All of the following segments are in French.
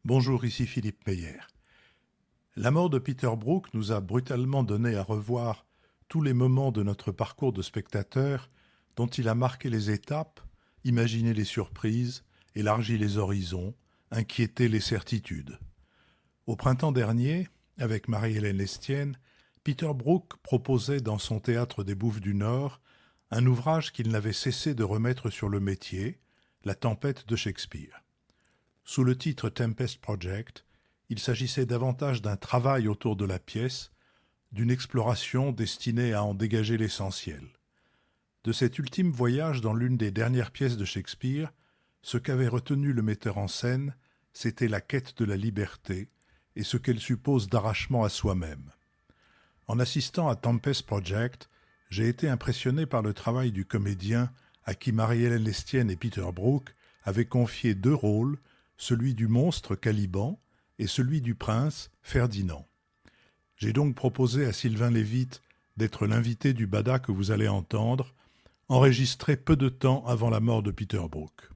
Bonjour, ici Philippe Meyer. La mort de Peter Brook nous a brutalement donné à revoir tous les moments de notre parcours de spectateur dont il a marqué les étapes, imaginé les surprises, élargi les horizons, inquiété les certitudes. Au printemps dernier, avec Marie-Hélène Lestienne, Peter Brook proposait dans son théâtre des Bouffes du Nord un ouvrage qu'il n'avait cessé de remettre sur le métier, La tempête de Shakespeare. Sous le titre Tempest Project, il s'agissait davantage d'un travail autour de la pièce, d'une exploration destinée à en dégager l'essentiel. De cet ultime voyage dans l'une des dernières pièces de Shakespeare, ce qu'avait retenu le metteur en scène, c'était la quête de la liberté et ce qu'elle suppose d'arrachement à soi-même. En assistant à Tempest Project, j'ai été impressionné par le travail du comédien à qui Marie-Hélène Lestienne et Peter Brook avaient confié deux rôles, celui du monstre Caliban et celui du prince Ferdinand. J'ai donc proposé à Sylvain Lévite d'être l'invité du Bada que vous allez entendre, enregistré peu de temps avant la mort de Peter Brook.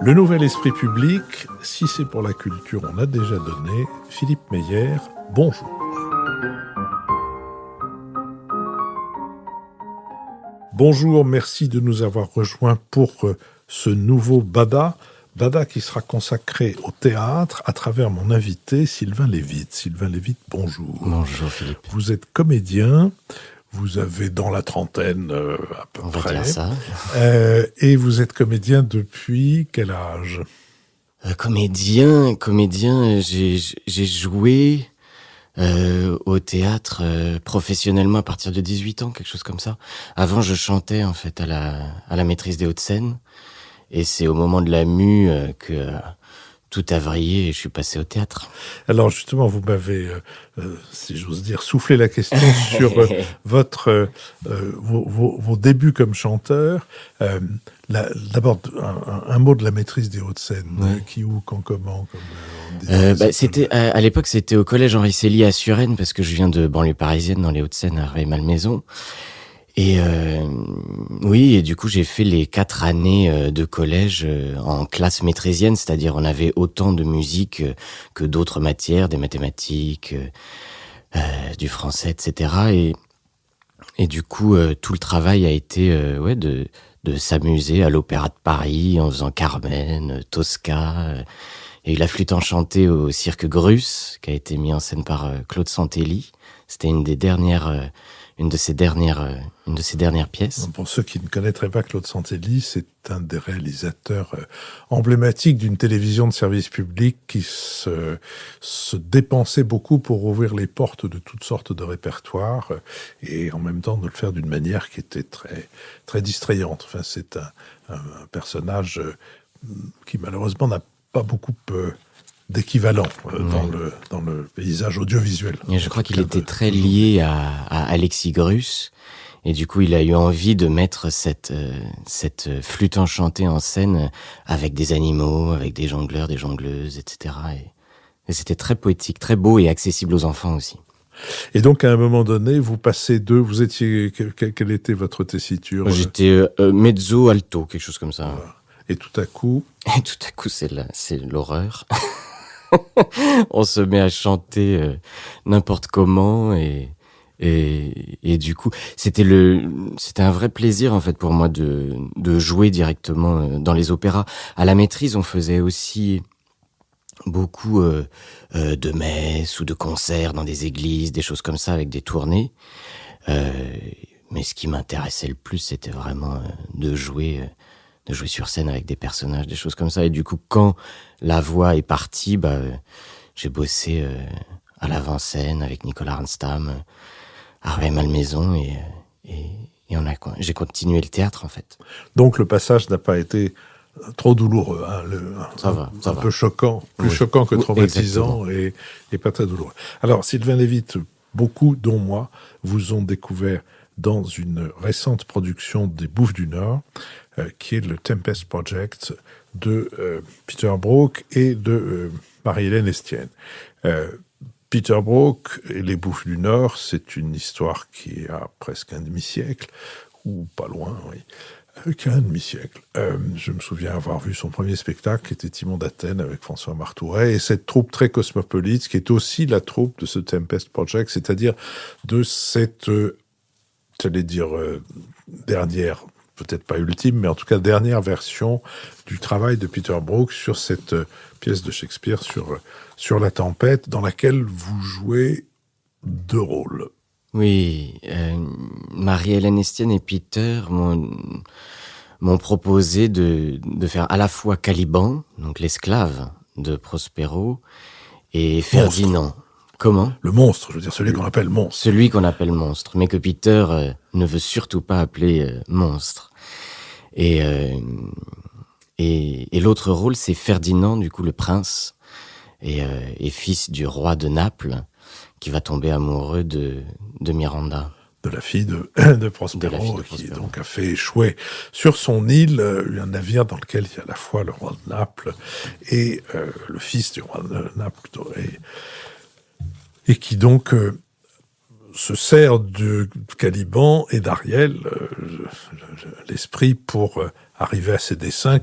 Le nouvel esprit public, si c'est pour la culture, on a déjà donné. Philippe Meyer, bonjour. Bonjour, merci de nous avoir rejoints pour ce nouveau Bada. Bada qui sera consacré au théâtre à travers mon invité Sylvain Lévite. Sylvain Lévite, bonjour. Bonjour Philippe. Vous êtes comédien. Vous avez dans la trentaine à peu On près. va dire ça. Et vous êtes comédien depuis quel âge ? Comédien, j'ai joué au théâtre professionnellement à partir de 18 ans, quelque chose comme ça. Avant, je chantais en fait à la maîtrise des Hauts-de-Seine. Et c'est au moment de la mue que tout a vrillé et je suis passé au théâtre. Alors justement, vous m'avez, si j'ose dire, soufflé la question sur vos débuts comme chanteur. D'abord, un mot de la maîtrise des Hauts-de-Seine. Oui. Qui, où, quand, comment c'était à l'époque, c'était au collège Henri Célie à Suresnes parce que je viens de banlieue parisienne dans les Hauts-de-Seine à Rueil-Malmaison. Et oui, et du coup j'ai fait les 4 années de collège en classe maîtrésienne, c'est-à-dire on avait autant de musique que d'autres matières, des mathématiques, du français, etc. Et du coup tout le travail a été de s'amuser à l'Opéra de Paris en faisant Carmen, Tosca, et la flûte enchantée au Cirque Grus qui a été mis en scène par Claude Santelli. C'était une de ses dernières pièces. Pour ceux qui ne connaîtraient pas Claude Santelli, c'est un des réalisateurs emblématiques d'une télévision de service public qui se dépensait beaucoup pour ouvrir les portes de toutes sortes de répertoires et en même temps de le faire d'une manière qui était très, très distrayante. Enfin, c'est un personnage qui malheureusement n'a pas beaucoup d'équivalent dans le paysage audiovisuel. Et je crois qu'il était très lié à Alexis Grus, et du coup il a eu envie de mettre cette flûte enchantée en scène avec des animaux, avec des jongleurs, des jongleuses, etc. Et c'était très poétique, très beau et accessible aux enfants aussi. Et donc à un moment donné, vous passez vous étiez, quelle était votre tessiture ? J'étais mezzo alto, quelque chose comme ça. Voilà. Et tout à coup, c'est l'horreur. On se met à chanter n'importe comment et du coup c'était un vrai plaisir en fait pour moi de jouer directement dans les opéras. À la maîtrise, on faisait aussi beaucoup de messes ou de concerts dans des églises, des choses comme ça avec des tournées. Mais ce qui m'intéressait le plus, c'était vraiment de jouer sur scène avec des personnages, des choses comme ça. Et du coup, quand la voix est partie, j'ai bossé à l'avant-scène avec Nicolas Arnstam à Rueil-Malmaison et j'ai continué le théâtre, en fait. Donc le passage n'a pas été trop douloureux, hein, Ça va. peu choquant, plus choquant que traumatisant et pas très douloureux. Alors Sylvain Lévite, beaucoup, dont moi, vous ont découvert dans une récente production des Bouffes du Nord, qui est le Tempest Project de Peter Brook et de Marie-Hélène Estienne. Peter Brook et les Bouffes du Nord, c'est une histoire qui a presque un demi-siècle, ou pas loin, oui, qui a un demi-siècle. Je me souviens avoir vu son premier spectacle, qui était Timon d'Athènes, avec François Martouret, et cette troupe très cosmopolite, qui est aussi la troupe de ce Tempest Project, c'est-à-dire de cette, j'allais dire, dernière, peut-être pas ultime, mais en tout cas dernière version du travail de Peter Brook sur cette pièce de Shakespeare, sur la tempête, dans laquelle vous jouez 2 rôles. Oui, Marie-Hélène Estienne et Peter m'ont proposé de faire à la fois Caliban, donc l'esclave de Prospero, et Ferdinand. Comment ? Le monstre, je veux dire, celui qu'on appelle monstre. Celui qu'on appelle monstre, mais que Peter ne veut surtout pas appeler monstre. Et l'autre rôle, c'est Ferdinand, du coup le prince, et fils du roi de Naples, qui va tomber amoureux de Miranda. De la fille de Prospero, qui donc a fait échouer sur son île un navire dans lequel il y a à la fois le roi de Naples et le fils du roi de Naples, et qui donc se sert de Caliban et d'Ariel, l'esprit, pour arriver à ses desseins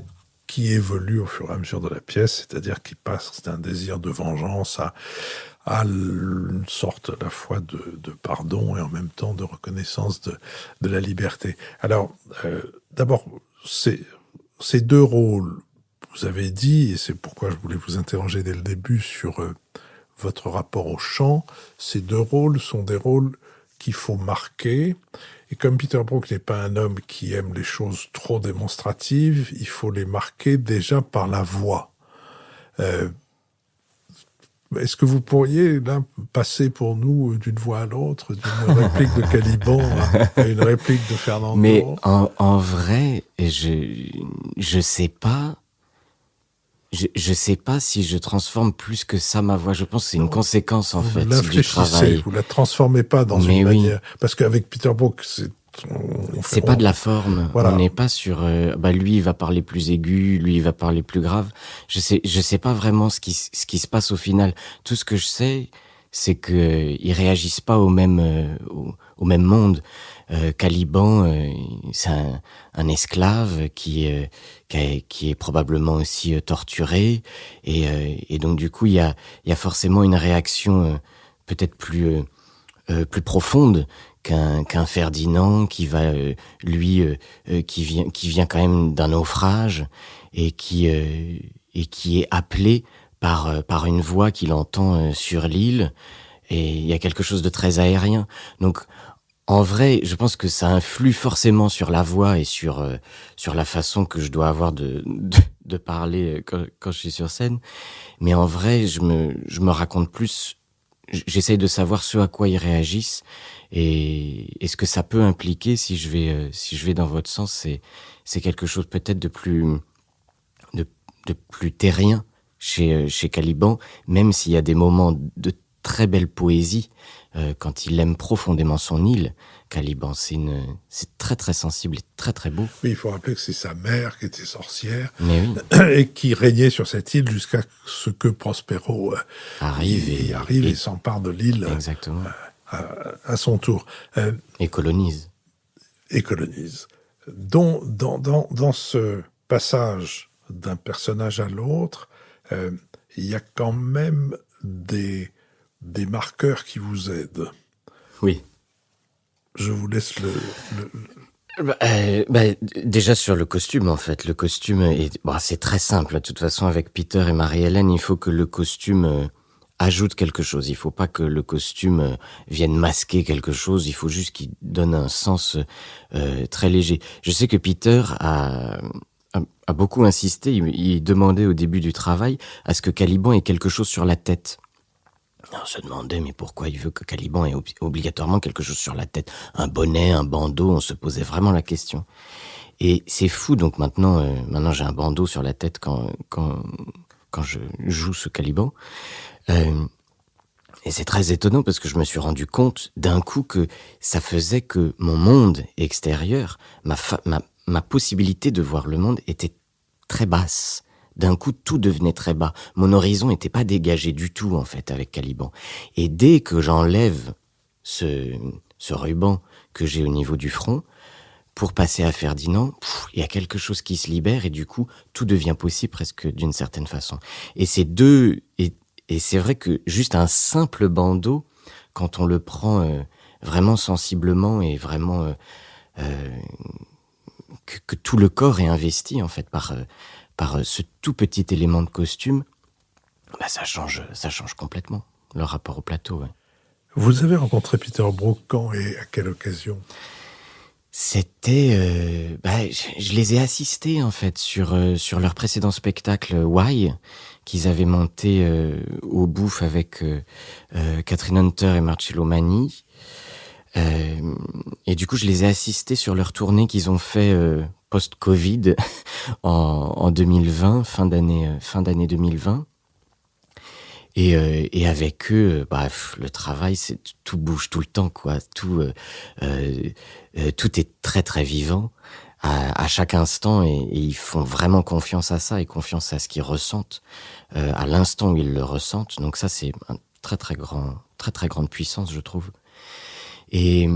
qui évoluent au fur et à mesure de la pièce, c'est-à-dire qu'il passe d'un désir de vengeance à une sorte à la fois de pardon et en même temps de reconnaissance de la liberté. Alors, d'abord, ces 2 rôles, vous avez dit, et c'est pourquoi je voulais vous interroger dès le début sur votre rapport au chant, ces 2 rôles sont des rôles qu'il faut marquer. Et comme Peter Brook n'est pas un homme qui aime les choses trop démonstratives, il faut les marquer déjà par la voix. Est-ce que vous pourriez là passer pour nous d'une voix à l'autre, d'une réplique de Caliban à une réplique de Fernando ? Mais en vrai, je sais pas. Je sais pas si je transforme plus que ça ma voix. Je pense que c'est une conséquence en fait du travail. Vous la transformez pas dans une manière, parce qu'avec Peter Brook, c'est pas de la forme. Voilà. On n'est pas sur. Lui, il va parler plus aigu, lui, il va parler plus grave. Je sais pas vraiment ce qui se passe au final. Tout ce que je sais, c'est que ils réagissent pas au même monde. Caliban, c'est un esclave qui est probablement aussi torturé, et donc du coup il y a forcément une réaction peut-être plus profonde qu'un Ferdinand qui va qui vient quand même d'un naufrage et qui est appelé par une voix qu'il entend sur l'île, et il y a quelque chose de très aérien. Donc en vrai, je pense que ça influe forcément sur la voix et sur la façon que je dois avoir de parler quand je suis sur scène. Mais en vrai, je me raconte plus. J'essaye de savoir ce à quoi ils réagissent, et ce que ça peut impliquer si je vais dans votre sens. C'est quelque chose peut-être de plus terrien chez Caliban, même s'il y a des moments de très belle poésie. Quand il aime profondément son île, Caliban, c'est très très sensible et très très beau. Oui, il faut rappeler que c'est sa mère qui était sorcière, mais oui, et qui régnait sur cette île jusqu'à ce que Prospero arrive et s'empare de l'île, exactement, à son tour, et colonise. Dans ce passage d'un personnage à l'autre, il y a quand même des marqueurs qui vous aident. Oui. Je vous laisse déjà sur le costume, en fait. Le costume c'est très simple. De toute façon, avec Peter et Marie-Hélène, il faut que le costume ajoute quelque chose. Il faut pas que le costume vienne masquer quelque chose. Il faut juste qu'il donne un sens très léger. Je sais que Peter a beaucoup insisté. Il demandait au début du travail à ce que Caliban ait quelque chose sur la tête. On se demandait, mais pourquoi il veut que Caliban ait obligatoirement quelque chose sur la tête? Un bonnet, un bandeau, on se posait vraiment la question. Et c'est fou, donc maintenant j'ai un bandeau sur la tête quand je joue ce Caliban. Et c'est très étonnant parce que je me suis rendu compte d'un coup que ça faisait que mon monde extérieur, ma possibilité de voir le monde était très basse. D'un coup, tout devenait très bas. Mon horizon n'était pas dégagé du tout, en fait, avec Caliban. Et dès que j'enlève ce ruban que j'ai au niveau du front, pour passer à Ferdinand, il y a quelque chose qui se libère et du coup, tout devient possible presque d'une certaine façon. Et et c'est vrai que juste un simple bandeau, quand on le prend vraiment sensiblement et vraiment que tout le corps est investi, en fait, par ce tout petit élément de costume, ça change complètement le rapport au plateau. Ouais. Vous avez rencontré Peter Brook quand et à quelle occasion? C'était, je les ai assistés en fait sur leur précédent spectacle Why qu'ils avaient monté au Bouffe avec Catherine Hunter et Marcello Mani. Et du coup, je les ai assistés sur leur tournée qu'ils ont fait post-Covid en 2020, fin d'année 2020. Et avec eux, le travail, tout bouge tout le temps, quoi. Tout est très très vivant à chaque instant, et ils font vraiment confiance à ça et confiance à ce qu'ils ressentent à l'instant où ils le ressentent. Donc ça, c'est un très très grande puissance, je trouve. Et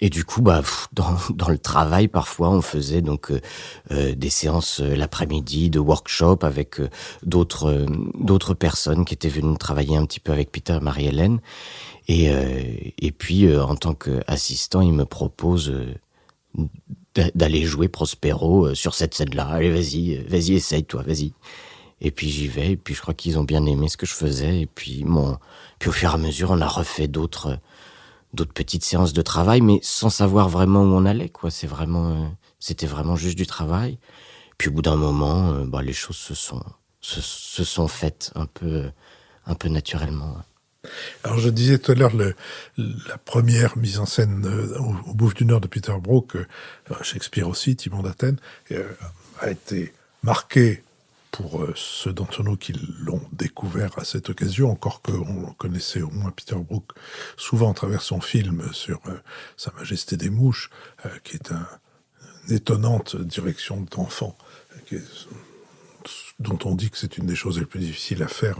du coup, dans le travail, parfois, on faisait donc des séances l'après-midi de workshop avec d'autres personnes qui étaient venues travailler un petit peu avec Peter et Marie-Hélène. Et puis, en tant qu'assistant, il me propose d'aller jouer Prospero sur cette scène-là. Allez, vas-y, essaye, toi, vas-y. Et puis j'y vais, et puis je crois qu'ils ont bien aimé ce que je faisais. Et puis au fur et à mesure, on a refait d'autres petites séances de travail, mais sans savoir vraiment où on allait, quoi. C'était vraiment juste du travail. Puis au bout d'un moment, les choses se sont faites un peu naturellement. Alors je disais tout à l'heure, la première mise en scène au Bouffe du Nord de Peter Brook, Shakespeare aussi, Timon d'Athènes, a été marquée pour ceux d'entre nous qui l'ont découvert à cette occasion, encore qu'on connaissait au moins Peter Brook souvent à travers son film sur Sa Majesté des Mouches, qui est une étonnante direction d'enfant, dont on dit que c'est une des choses les plus difficiles à faire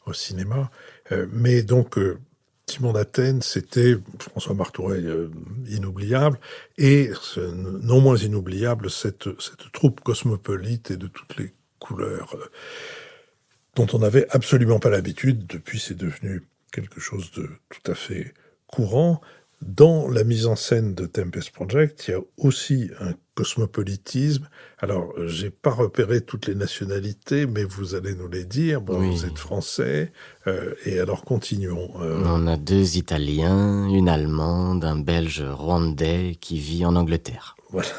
au cinéma. Mais donc, Timon d'Athènes, c'était François Martourey inoubliable, et non moins inoubliable cette troupe cosmopolite et de toutes les couleurs dont on n'avait absolument pas l'habitude. Depuis, c'est devenu quelque chose de tout à fait courant. Dans la mise en scène de Tempest Project, il y a aussi un cosmopolitisme. Alors, j'ai pas repéré toutes les nationalités, mais vous allez nous les dire. Bon, oui. Vous êtes français, et alors continuons. On a 2 Italiens, une Allemande, un Belge rwandais qui vit en Angleterre. Voilà.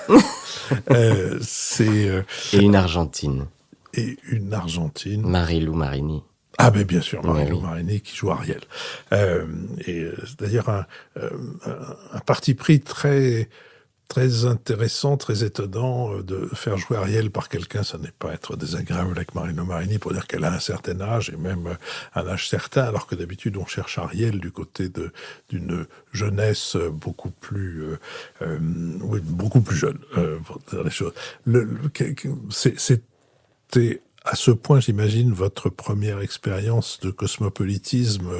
Et une Argentine. Et une Argentine. Marie-Lou Marini. Ah ben bien sûr, Marie-Lou Marini qui joue Ariel. Et d'ailleurs un parti pris très très intéressant, très étonnant de faire jouer Ariel par quelqu'un. Ça n'est pas être désagréable avec Marie-Lou Marini pour dire qu'elle a un certain âge et même un âge certain, alors que d'habitude on cherche Ariel du côté d'une jeunesse beaucoup plus jeune, pour dire les choses. C'était à ce point, j'imagine, votre première expérience de cosmopolitisme.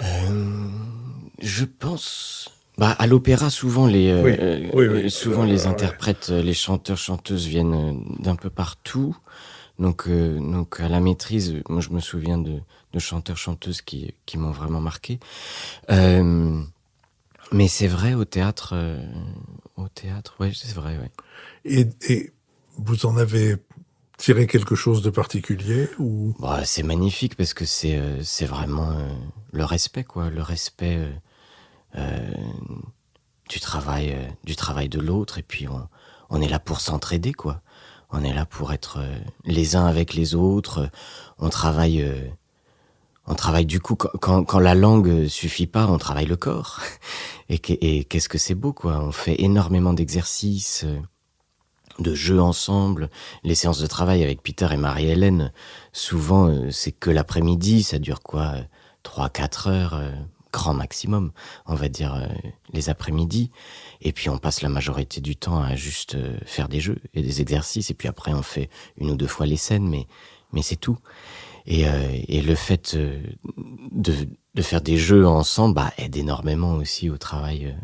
Je pense. À l'opéra, souvent les interprètes, les chanteurs, chanteuses viennent d'un peu partout. Donc à la maîtrise, moi je me souviens de chanteurs, chanteuses qui m'ont vraiment marqué. Mais c'est vrai au théâtre, ouais, c'est vrai, ouais. Et vous en avez tiré quelque chose de particulier ou? C'est magnifique parce que c'est vraiment le respect, quoi, le respect du travail de l'autre, et puis on est là pour s'entraider, quoi. On est là pour être les uns avec les autres. On travaille On travaille du coup, quand la langue suffit pas, on travaille le corps. Et qu'est-ce que c'est beau, quoi. On fait énormément d'exercices, de jeux ensemble. Les séances de travail avec Peter et Marie-Hélène, souvent, c'est que l'après-midi, ça dure quoi, 3-4 heures, grand maximum, on va dire, les après-midi. Et puis on passe la majorité du temps à juste faire des jeux et des exercices. Et puis après, on fait 1 ou 2 fois les scènes, mais c'est tout. Et le fait de faire des jeux ensemble aide énormément aussi au travail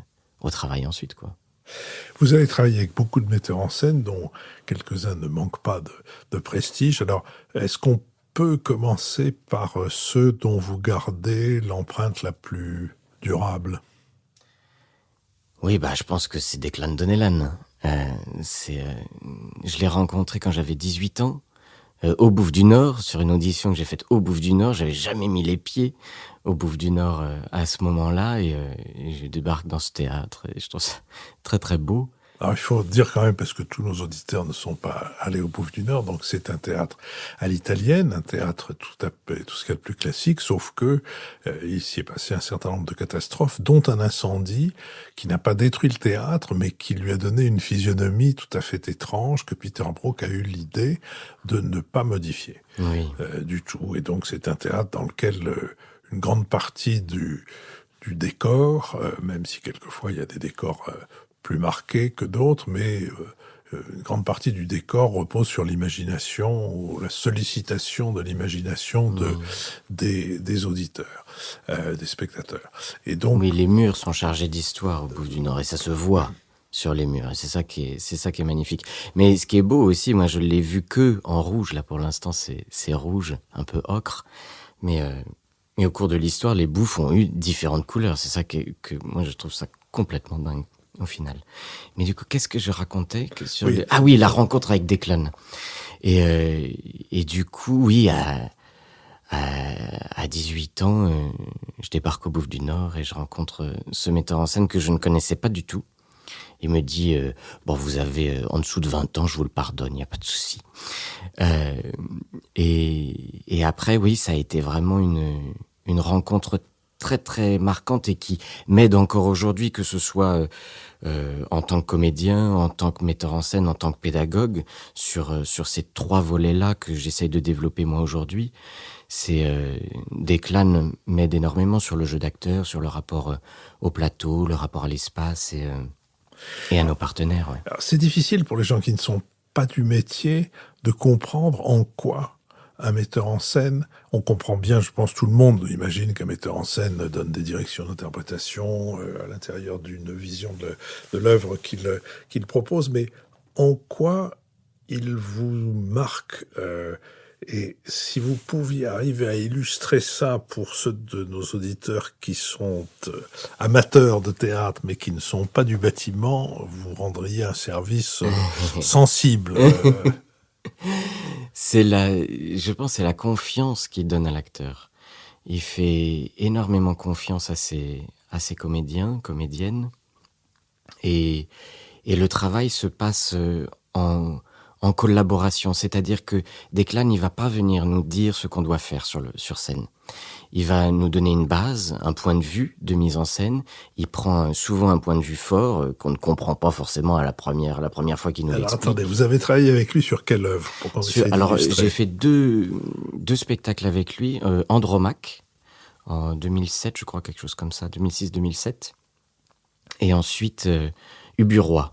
ensuite, quoi. Vous avez travaillé avec beaucoup de metteurs en scène, dont quelques-uns ne manquent pas de prestige. Alors, est-ce qu'on peut commencer par ceux dont vous gardez l'empreinte la plus durable? Oui, je pense que c'est Declan Donnellan. Je l'ai rencontré quand j'avais 18 ans. Au Bouffe du Nord, sur une audition que j'ai faite au Bouffe du Nord. J'avais jamais mis les pieds au Bouffe du Nord à ce moment-là, et je débarque dans ce théâtre et je trouve ça très très beau. Alors il faut dire quand même, parce que tous nos auditeurs ne sont pas allés au Bouffe du Nord, donc c'est un théâtre à l'italienne, un théâtre tout ce qu'il y a de plus classique, sauf que il s'y est passé un certain nombre de catastrophes, dont un incendie qui n'a pas détruit le théâtre, mais qui lui a donné une physionomie tout à fait étrange, que Peter Brook a eu l'idée de ne pas modifier du tout. Et donc c'est un théâtre dans lequel une grande partie du décor, même si quelquefois il y a des décors plus marqués que d'autres, mais une grande partie du décor repose sur l'imagination, ou la sollicitation de l'imagination des auditeurs, des spectateurs. Et donc, oui, les murs sont chargés d'histoire au Bouffe du Nord, et ça se voit sur les murs, et c'est ça qui est magnifique. Mais ce qui est beau aussi, moi je l'ai vu que en rouge, là pour l'instant c'est rouge, un peu ocre, mais au cours de l'histoire, les bouffes ont eu différentes couleurs. C'est ça que moi je trouve ça complètement dingue au final. Mais du coup, qu'est-ce que je racontais sur Ah oui, la rencontre avec Declan. Et du coup, oui, à 18 ans, je débarque au Bouffe du Nord et je rencontre ce metteur en scène que je ne connaissais pas du tout. Il me dit vous avez en dessous de 20 ans, je vous le pardonne, il n'y a pas de souci. Et après, oui, ça a été vraiment une rencontre très très marquante et qui m'aide encore aujourd'hui, que ce soit en tant que comédien, en tant que metteur en scène, en tant que pédagogue, sur ces 3 volets-là que j'essaye de développer moi aujourd'hui. Declan m'aide énormément sur le jeu d'acteur, sur le rapport au plateau, le rapport à l'espace et à nos partenaires. Ouais. Alors, c'est difficile pour les gens qui ne sont pas du métier de comprendre en quoi un metteur en scène, on comprend bien, je pense tout le monde imagine qu'un metteur en scène donne des directions d'interprétation à l'intérieur d'une vision de l'œuvre qu'il propose, mais en quoi il vous marque et si vous pouviez arriver à illustrer ça pour ceux de nos auditeurs qui sont amateurs de théâtre mais qui ne sont pas du bâtiment, vous rendriez un service sensible. Je pense que c'est la confiance qu'il donne à l'acteur. Il fait énormément confiance à ses comédiens, comédiennes. Et le travail se passe en collaboration. C'est-à-dire que Declan, il va pas venir nous dire ce qu'on doit faire sur scène. Il va nous donner une base, un point de vue de mise en scène. Il prend souvent un point de vue fort qu'on ne comprend pas forcément à la première fois qu'il nous l'explique. Alors attendez, vous avez travaillé avec lui sur quelle œuvre Alors j'ai fait deux spectacles avec lui, Andromaque en 2007, je crois, quelque chose comme ça, 2006-2007, et ensuite Uburoi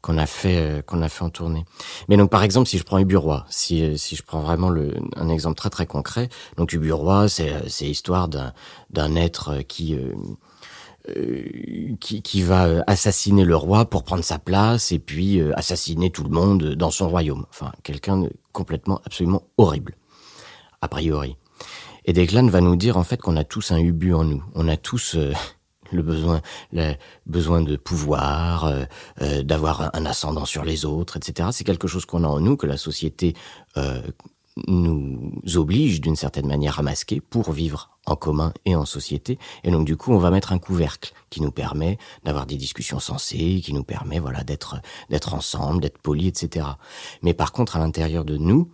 qu'on a fait en tournée. Mais donc par exemple, si je prends Uburoi, si je prends vraiment un exemple très très concret, donc Uburoi, c'est l'histoire d'un être qui va assassiner le roi pour prendre sa place et puis assassiner tout le monde dans son royaume. Enfin, quelqu'un de complètement, absolument horrible, a priori. Et Declan va nous dire en fait qu'on a tous un ubu en nous. On a tous le besoin de pouvoir, d'avoir un ascendant sur les autres, etc. C'est quelque chose qu'on a en nous, que la société nous oblige d'une certaine manière à masquer pour vivre en commun et en société. Et donc du coup, on va mettre un couvercle qui nous permet d'avoir des discussions sensées, qui nous permet d'être ensemble, d'être polis, etc. Mais par contre, à l'intérieur de nous,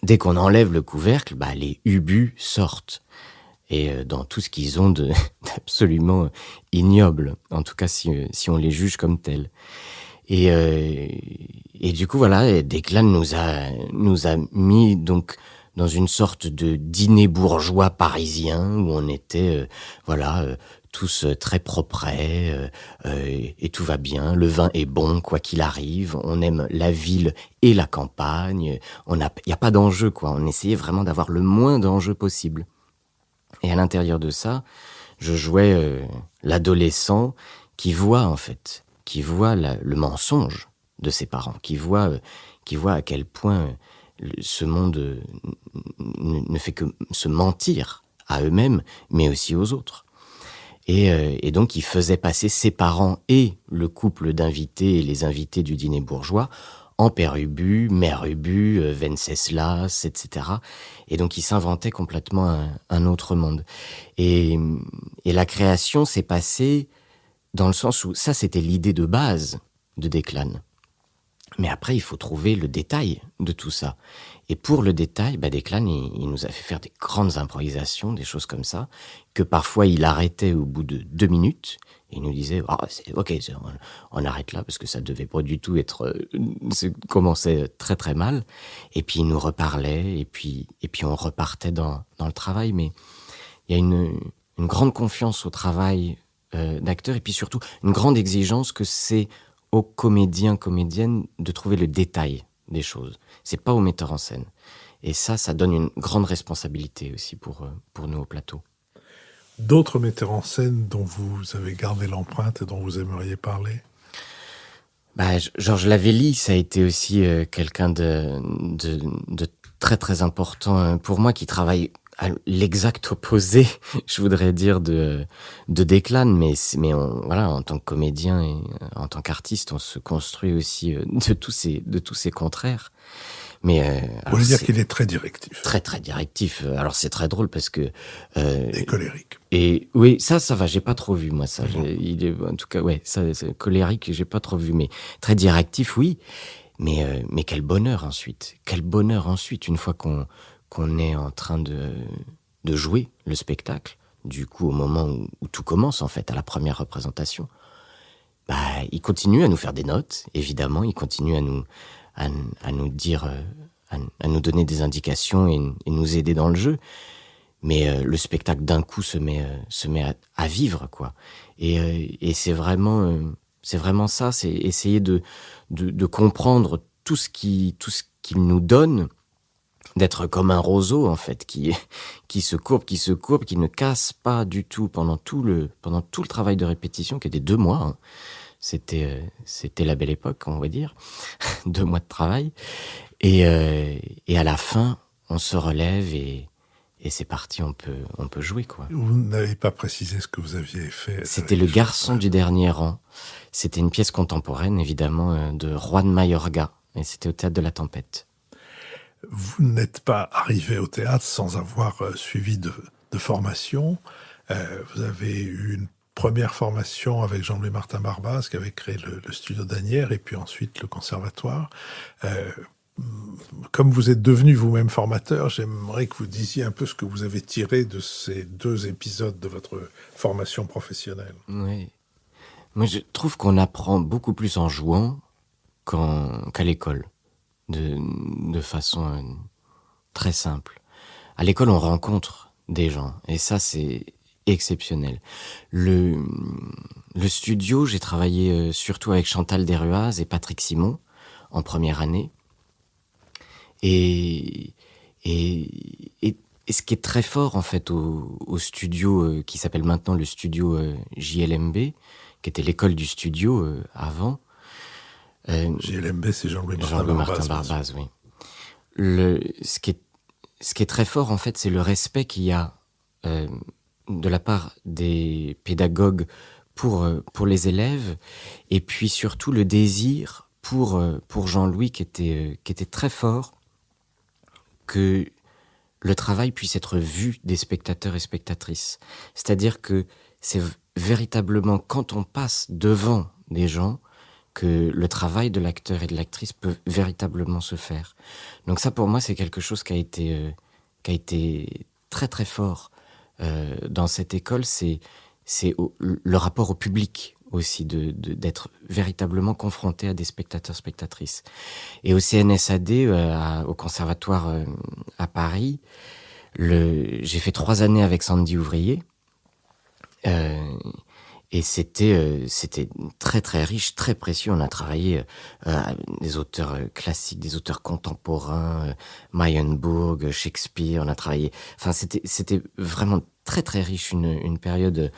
dès qu'on enlève le couvercle, les ubus sortent. et dans tout ce qu'ils ont d'absolument ignoble, en tout cas si on les juge comme tels. Et du coup, voilà, Declan nous a mis donc dans une sorte de dîner bourgeois parisien où on était, tous très propres, et tout va bien. Le vin est bon, quoi qu'il arrive. On aime la ville et la campagne. Il y a pas d'enjeu, quoi. On essayait vraiment d'avoir le moins d'enjeux possible. Et à l'intérieur de ça, je jouais l'adolescent qui voit le mensonge de ses parents, qui voit à quel point ce monde ne fait que se mentir à eux-mêmes, mais aussi aux autres. Et donc, il faisait passer ses parents et le couple d'invités et les invités du dîner bourgeois en père Ubu, mère Ubu, Venceslas, etc. Et donc, il s'inventait complètement un autre monde. Et la création s'est passée dans le sens où ça, c'était l'idée de base de Declan. Mais après, il faut trouver le détail de tout ça. Et pour le détail, Declan, il nous a fait faire des grandes improvisations, des choses comme ça, que parfois il arrêtait au bout de 2 minutes. Et il nous disait, on arrête là, parce que ça devait pas du tout être... ça commençait très très mal. Et puis il nous reparlait, et puis on repartait dans le travail. Mais il y a une grande confiance au travail d'acteur, et puis surtout une grande exigence que c'est aux comédiens, comédiennes de trouver le détail des choses. C'est pas au metteur en scène. Et ça donne une grande responsabilité aussi pour nous au plateau. D'autres metteurs en scène dont vous avez gardé l'empreinte et dont vous aimeriez parler? Georges Lavelli, ça a été aussi quelqu'un de très très important pour moi, qui travaille à l'exact opposé, je voudrais dire, de Declan, mais en tant que comédien et en tant qu'artiste, on se construit aussi de tous ces contraires. Mais vous voulez dire qu'il est très directif. Très très directif. Alors c'est très drôle parce que et colérique. Et oui, ça va. J'ai pas trop vu moi ça. Il est en tout cas ça c'est colérique. J'ai pas trop vu, mais très directif, oui. Mais quel bonheur ensuite. Quel bonheur ensuite une fois qu'on est en train de jouer le spectacle, du coup au moment où tout commence en fait, à la première représentation, il continue à nous faire des notes, évidemment, il continue à nous dire, à nous donner des indications et nous aider dans le jeu, mais le spectacle d'un coup se met à vivre, quoi. Et c'est vraiment ça, c'est essayer de comprendre tout ce qu'il nous donne, d'être comme un roseau en fait qui se courbe, qui ne casse pas du tout pendant tout le travail de répétition, qui était 2 mois. Hein. C'était la belle époque, on va dire. 2 mois de travail. Et à la fin, on se relève et c'est parti, on peut jouer, quoi. Vous n'avez pas précisé ce que vous aviez fait. C'était Le Garçon du dernier rang. C'était une pièce contemporaine, évidemment, de Juan Mayorga. Et c'était au Théâtre de la Tempête. Vous n'êtes pas arrivé au théâtre sans avoir suivi de formation. Vous avez eu une première formation avec Jean-Louis Martin Barbaz, qui avait créé le studio d'Asnières, et puis ensuite le conservatoire. Comme vous êtes devenu vous-même formateur, j'aimerais que vous disiez un peu ce que vous avez tiré de ces 2 épisodes de votre formation professionnelle. Oui. Moi, je trouve qu'on apprend beaucoup plus en jouant qu'à l'école. De façon très simple. À l'école, on rencontre des gens, et ça, c'est exceptionnel. Le studio, j'ai travaillé surtout avec Chantal Desruaz et Patrick Simon en première année. Et ce qui est très fort, en fait, au studio qui s'appelle maintenant le studio JLMB, qui était l'école du studio avant. JLMB, c'est Jean-Louis Martin Barbaz, oui. Ce qui est très fort, en fait, c'est le respect qu'il y a de la part des pédagogues pour les élèves, et puis surtout le désir pour Jean-Louis qui était très fort, que le travail puisse être vu des spectateurs et spectatrices. C'est-à-dire que c'est véritablement quand on passe devant des gens que le travail de l'acteur et de l'actrice peut véritablement se faire. Donc ça, pour moi, c'est quelque chose qui a été très très fort dans cette école, c'est le rapport au public aussi, d'être véritablement confronté à des spectateurs, spectatrices. Et au CNSAD, au conservatoire à Paris, j'ai fait 3 années avec Sandy Ouvrier, et c'était très très riche, très précieux. On a travaillé des auteurs classiques, des auteurs contemporains, Meyerbourg, Shakespeare. On a travaillé. Enfin, c'était vraiment très très riche, une période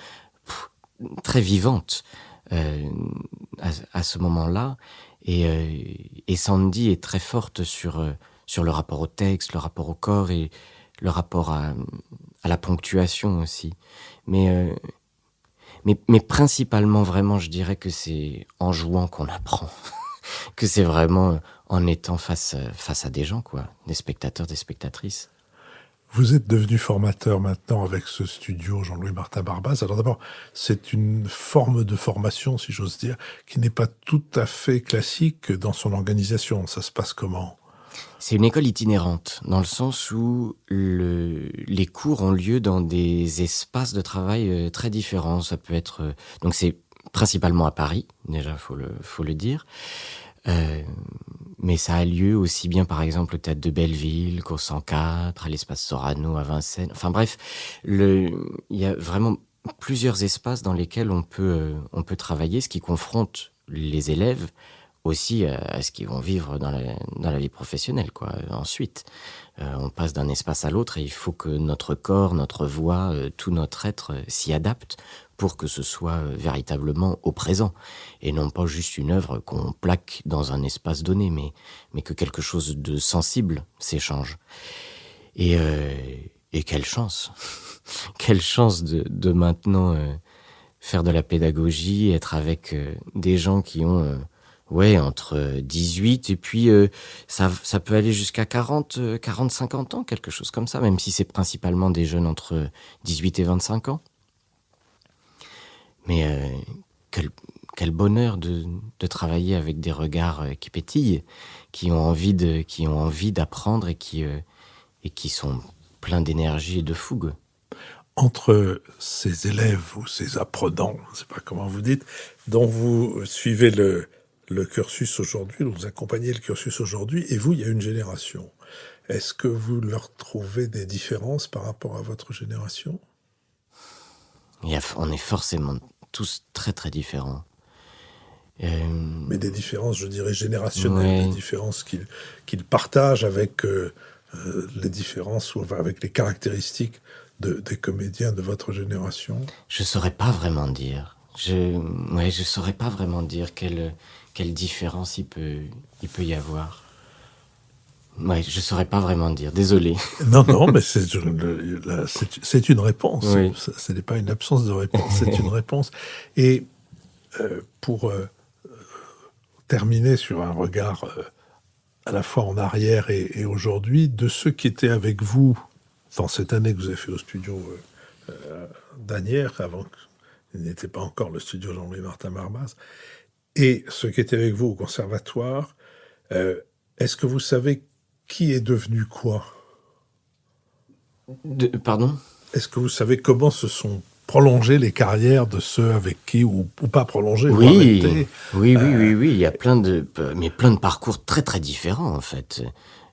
très vivante à ce moment-là. Et Sandy est très forte sur le rapport au texte, le rapport au corps et le rapport à la ponctuation aussi. Mais principalement, vraiment, je dirais que c'est en jouant qu'on apprend. Que c'est vraiment en étant face à des gens, quoi. Des spectateurs, des spectatrices. Vous êtes devenu formateur maintenant avec ce studio Jean-Louis Martin Barbaz. Alors d'abord, c'est une forme de formation, si j'ose dire, qui n'est pas tout à fait classique dans son organisation. Ça se passe comment ? C'est une école itinérante, dans le sens où les cours ont lieu dans des espaces de travail très différents. Ça peut être... donc c'est principalement à Paris, déjà, faut le dire. Mais ça a lieu aussi bien, par exemple, au Théâtre de Belleville qu'au 104, à l'Espace Sorano à Vincennes. Enfin bref, il y a vraiment plusieurs espaces dans lesquels on peut travailler, ce qui confronte les élèves aussi à ce qu'ils vont vivre dans la vie professionnelle, quoi. Ensuite, on passe d'un espace à l'autre et il faut que notre corps, notre voix, tout notre être s'y adapte pour que ce soit véritablement au présent et non pas juste une œuvre qu'on plaque dans un espace donné, mais que quelque chose de sensible s'échange. Et quelle chance quelle chance de maintenant faire de la pédagogie, être avec des gens qui ont entre 18 et puis ça peut aller jusqu'à 40, 50 ans, quelque chose comme ça, même si c'est principalement des jeunes entre 18 et 25 ans. Mais quel bonheur de travailler avec des regards qui pétillent, qui ont envie d'apprendre et qui sont pleins d'énergie et de fougue. Entre ces élèves ou ces apprenants, je ne sais pas comment vous dites, dont vous suivez le cursus aujourd'hui, dont vous accompagnez le cursus aujourd'hui, et vous, il y a une génération. Est-ce que vous leur trouvez des différences par rapport à votre génération ? On est forcément tous très très différents. Mais des différences, je dirais, générationnelles, des différences qu'ils partagent avec les différences ou avec les caractéristiques des comédiens de votre génération. Je saurais pas vraiment dire. Je saurais pas vraiment dire quelle différence il peut y avoir. Ouais, je saurais pas vraiment dire. Désolé. Non, mais c'est une réponse. Oui. Ce n'est pas une absence de réponse, c'est une réponse. Et pour terminer sur un regard à la fois en arrière et aujourd'hui, de ceux qui étaient avec vous dans cette année que vous avez fait au studio d'Asnières, avant qu'il n'était pas encore le studio Jean-Louis Martin Barbaz, et ceux qui étaient avec vous au conservatoire, est-ce que vous savez qui est devenu quoi ? Pardon ? Est-ce que vous savez comment se sont prolongées les carrières de ceux avec qui, ou pas prolongées, oui, oui, il y a plein de parcours très très différents en fait.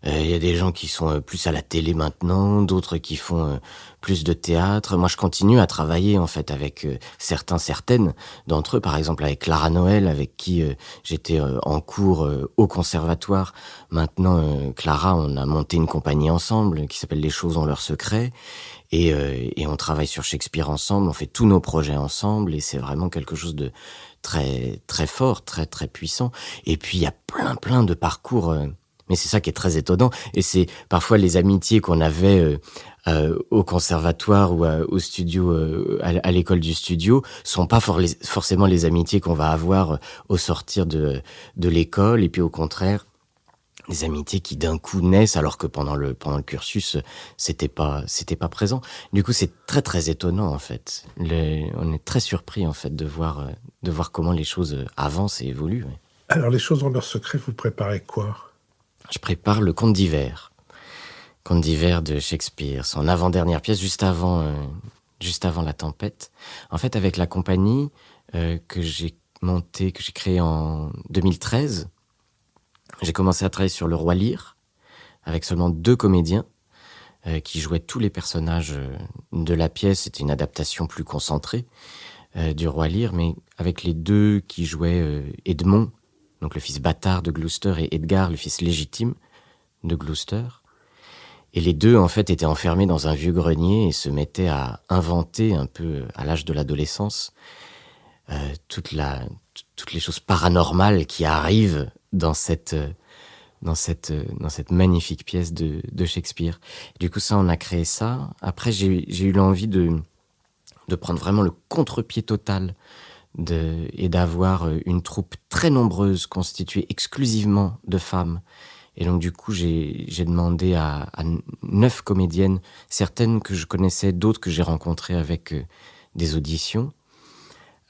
Il y a des gens qui sont plus à la télé maintenant, d'autres qui font plus de théâtre. Moi, je continue à travailler en fait avec certaines d'entre eux. Par exemple, avec Clara Noël, avec qui j'étais en cours au conservatoire. Maintenant, Clara, on a monté une compagnie ensemble qui s'appelle Les Choses ont leur secret. Et on travaille sur Shakespeare ensemble. On fait tous nos projets ensemble. Et c'est vraiment quelque chose de très très fort, très très puissant. Et puis, il y a plein de parcours... mais c'est ça qui est très étonnant. Et c'est parfois les amitiés qu'on avait au conservatoire ou au studio, à l'école du studio, sont pas forcément les amitiés qu'on va avoir au sortir de l'école. Et puis au contraire, des amitiés qui d'un coup naissent alors que pendant le cursus, c'était pas présent. Du coup, c'est très très étonnant en fait. On est très surpris en fait de voir comment les choses avancent et évoluent. Ouais. Alors les choses ont leur secret, vous préparez quoi ? Je prépare le Conte d'hiver, Conte d'hiver de Shakespeare, son avant-dernière pièce, juste avant La Tempête. En fait, avec la compagnie que j'ai montée, que j'ai créée en 2013, j'ai commencé à travailler sur Le Roi Lear, avec seulement 2 comédiens qui jouaient tous les personnages de la pièce. C'était une adaptation plus concentrée du Roi Lear, mais avec les 2 qui jouaient Edmond, donc le fils bâtard de Gloucester, et Edgar, le fils légitime de Gloucester. Et les 2, en fait, étaient enfermés dans un vieux grenier et se mettaient à inventer, un peu à l'âge de l'adolescence, toutes les choses paranormales qui arrivent dans cette magnifique pièce de Shakespeare. Du coup, ça, on a créé ça. Après, j'ai eu l'envie de prendre vraiment le contre-pied total et d'avoir une troupe très nombreuse, constituée exclusivement de femmes. Et donc, du coup, j'ai demandé à 9 comédiennes, certaines que je connaissais, d'autres que j'ai rencontrées avec des auditions.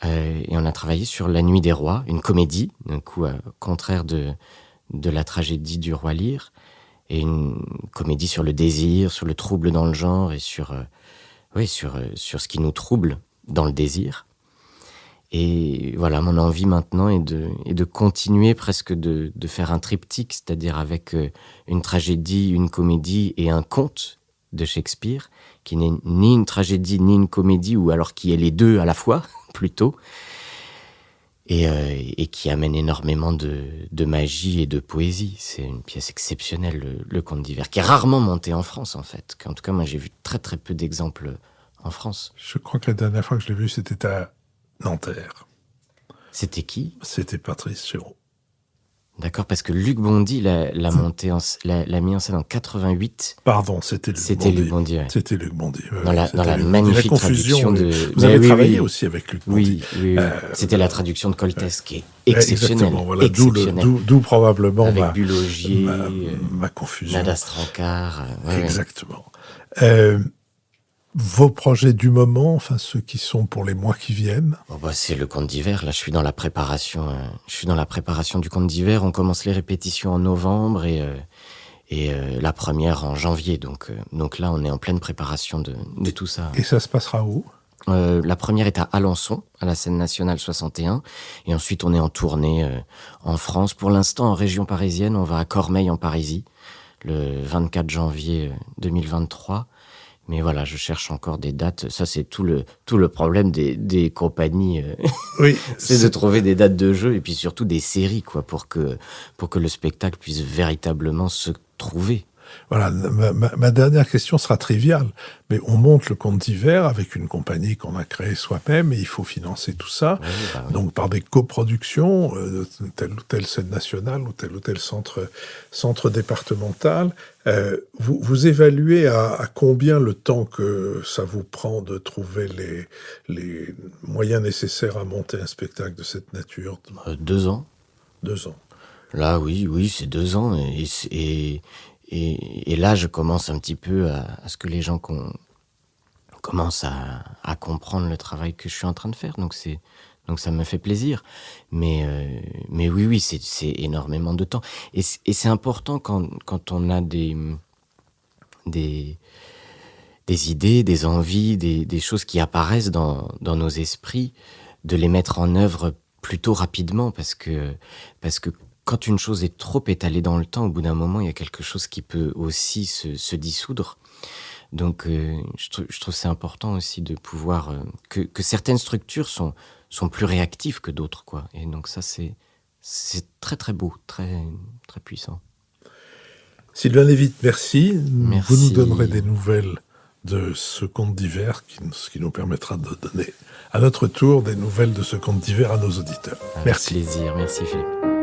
Et on a travaillé sur La Nuit des Rois, une comédie, d'un coup, contraire de la tragédie du Roi Lear, et une comédie sur le désir, sur le trouble dans le genre, et sur ce qui nous trouble dans le désir. Et voilà, mon envie maintenant est de continuer presque de faire un triptyque, c'est-à-dire avec une tragédie, une comédie et un conte de Shakespeare, qui n'est ni une tragédie ni une comédie, ou alors qui est les 2 à la fois, plutôt, et qui amène énormément de magie et de poésie. C'est une pièce exceptionnelle, le Conte d'hiver, qui est rarement monté en France, en fait. En tout cas, moi, j'ai vu très très peu d'exemples en France. Je crois que la dernière fois que je l'ai vu, c'était à Nanterre. C'était qui ? C'était Patrice Chéreau. D'accord, parce que Luc Bondy l'a mis en scène en 88. Pardon, c'était Luc Bondy. Ouais. C'était Luc Bondy. Dans la magnifique traduction de... Vous avez travaillé aussi avec Luc Bondy. Oui. C'était la traduction de Coltès qui est exceptionnelle. Exactement, voilà, d'où probablement avec Bulogier, ma confusion. Nada Strankar. Exactement. Vos projets du moment, enfin ceux qui sont pour les mois qui viennent? C'est le Conte d'hiver. Là, je suis dans la préparation. Du Conte d'hiver. On commence les répétitions en novembre et la première en janvier. Donc là, on est en pleine préparation de tout ça. Et ça se passera où? La première est à Alençon, à la Scène Nationale 61. Et ensuite, on est en tournée en France. Pour l'instant, en région parisienne, on va à Cormeilles en Parisie, le 24 janvier 2023. Mais voilà, je cherche encore des dates. Ça, c'est tout le problème des compagnies. Oui. C'est de trouver des dates de jeu et puis surtout des séries, quoi, pour que le spectacle puisse véritablement se trouver. Voilà, ma dernière question sera triviale, mais on monte le Conte d'hiver avec une compagnie qu'on a créée soi-même et il faut financer tout ça, oui. Donc par des coproductions, telle ou telle scène nationale ou tel centre départemental. Vous évaluez à combien le temps que ça vous prend de trouver les moyens nécessaires à monter un spectacle de cette nature? 2 ans. 2 ans. Là, oui, c'est 2 ans et là, je commence un petit peu à ce que les gens commencent à comprendre le travail que je suis en train de faire. Donc ça me fait plaisir. Mais oui, c'est énormément de temps. Et c'est important quand on a des idées, des envies, des choses qui apparaissent dans nos esprits, de les mettre en œuvre plutôt rapidement parce que quand une chose est trop étalée dans le temps, au bout d'un moment, il y a quelque chose qui peut aussi se dissoudre. Donc, je trouve c'est important aussi de pouvoir... que certaines structures sont plus réactives que d'autres, quoi. Et donc ça, c'est très, très beau, très, très puissant. Sylvain Lévite, merci. Merci. Vous nous donnerez des nouvelles de ce Conte d'hiver, ce qui nous permettra de donner à notre tour des nouvelles de ce Conte d'hiver à nos auditeurs. Avec merci. Plaisir. Merci Philippe.